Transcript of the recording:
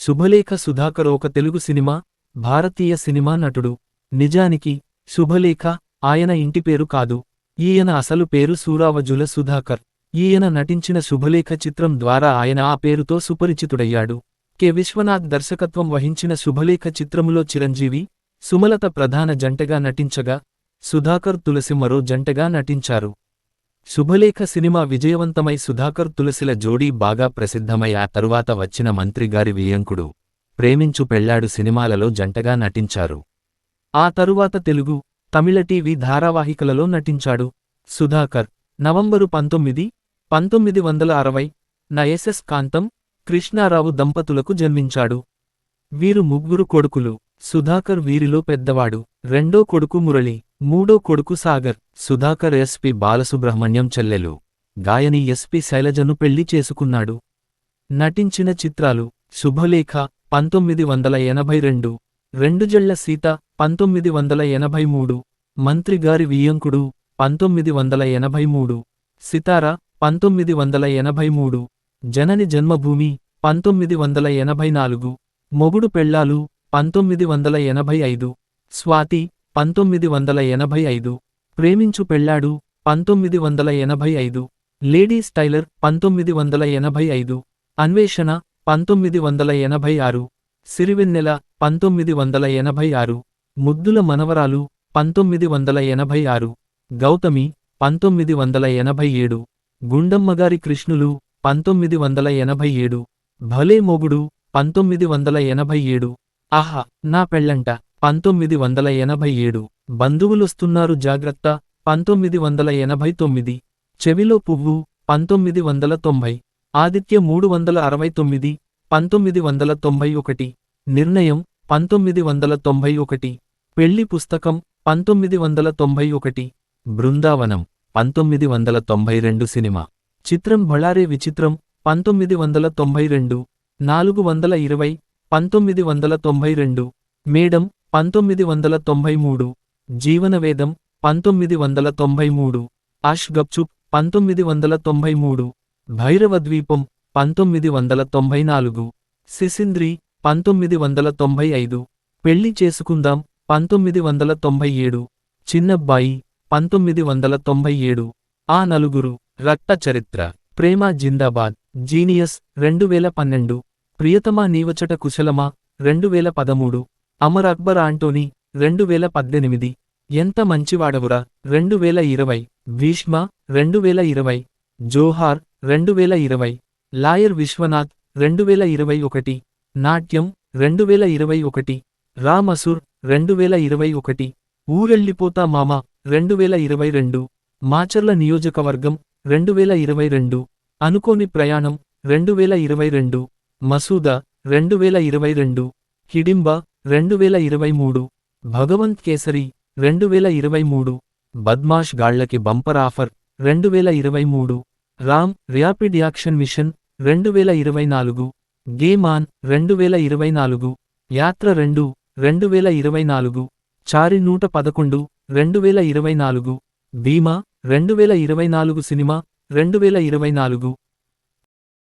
శుభలేఖ సుధాకర్ ఒక తెలుగు సినిమా, భారతీయ సినిమా నటుడు. నిజానికి శుభలేఖ ఆయన ఇంటి పేరు కాదు. ఈయన అసలు పేరు సూరావజుల సుధాకర్. ఈయన నటించిన శుభలేఖ చిత్రం ద్వారా ఆయన ఆ పేరుతో సుపరిచితుడయ్యాడు. కె. విశ్వనాథ్ దర్శకత్వం వహించిన శుభలేఖ చిత్రములో చిరంజీవి, సుమలత ప్రధాన జంటగా నటించగా, సుధాకర్ తులసి మరో జంటగా నటించారు. శుభలేఖ సినిమా విజయవంతమై సుధాకర్ తులసిల జోడీ బాగా ప్రసిద్ధమై ఆ తరువాత వచ్చిన మంత్రిగారి వియ్యంకుడు, ప్రేమించు పెళ్లాడు సినిమాలలో జంటగా నటించారు. ఆ తరువాత తెలుగు, తమిళ టీవీ ధారావాహికలలో నటించాడు. సుధాకర్ నవంబరు 19, 1960 న ఎస్.ఎస్. కాంతం, కృష్ణారావు దంపతులకు జన్మించాడు. వీరు ముగ్గురు కొడుకులు. సుధాకర్ వీరిలో పెద్దవాడు. రెండో కొడుకు మురళి, మూడో కొడుకు సాగర్. సుధాకర్ ఎస్.పి. బాలసుబ్రహ్మణ్యం చెల్లెలు, గాయని ఎస్.పి. శైలజను పెళ్లి చేసుకున్నాడు. నటించిన చిత్రాలు: శుభలేఖ 1982, రెండుజళ్ల సీత 1983, మంత్రిగారి వియ్యంకుడు 1983, సితార 1983, జనని జన్మభూమి 1984, మొగుడు పెళ్ళాలు 1985, స్వాతి 1985, ప్రేమించు పెళ్ళాడు 1985, లేడీస్ టైలర్ 1985, అన్వేషణ 1986, సిరివెన్నెల 1986, ముద్దుల మనవరాలు 1986, గౌతమి 1987, గుండమ్మగారి కృష్ణులు 1987, భలే మొగుడు 1987, ఆహా నా పెళ్ళంట 1987, బంధువులొస్తున్నారు జాగ్రత్త 1989, చెవిలో పువ్వు 1990, ఆదిత్య 369, 1991, నిర్ణయం 1991, పెళ్లి పుస్తకం 1991, బృందావనం 1992 సినిమా. చిత్రం బళారే విచిత్రం 1992, 420, 1992, మేడం 1993, జీవనవేదం 1993, ఆష్ గప్చుప్ 1993, భైరవద్వీపం 1994, సిసింద్రి 1995, పెళ్లి చేసుకుందాం 1997, చిన్నబ్బాయి 1997, ఆ నలుగురు, రక్త చరిత్ర, ప్రేమ జిందాబాద్, జీనియస్ 2012, ప్రియతమా నీవచట కుశలమా 2013, అమర్ అక్బర్ ఆంటోనీ 2018, ఎంత మంచివాడవురా 2020, భీష్మ 2020, జోహార్ 2020, లాయర్ విశ్వనాథ్ 2021, నాట్యం 2021, రామసుర్ 2021, ఊరెళ్ళిపోతా మామ 2022, మాచర్ల నియోజకవర్గం 2022, అనుకోని ప్రయాణం 2022, మసూద 2022, హిడింబ 2023, భగవంత్ కేసరి 2023, బద్మాష్ గాళ్లకి bumper offer 2023, Ram rapid action mission 2024, game on 2024, Yatra 2 2024, Chari 111 2024, Bhima 2024 cinema 2024.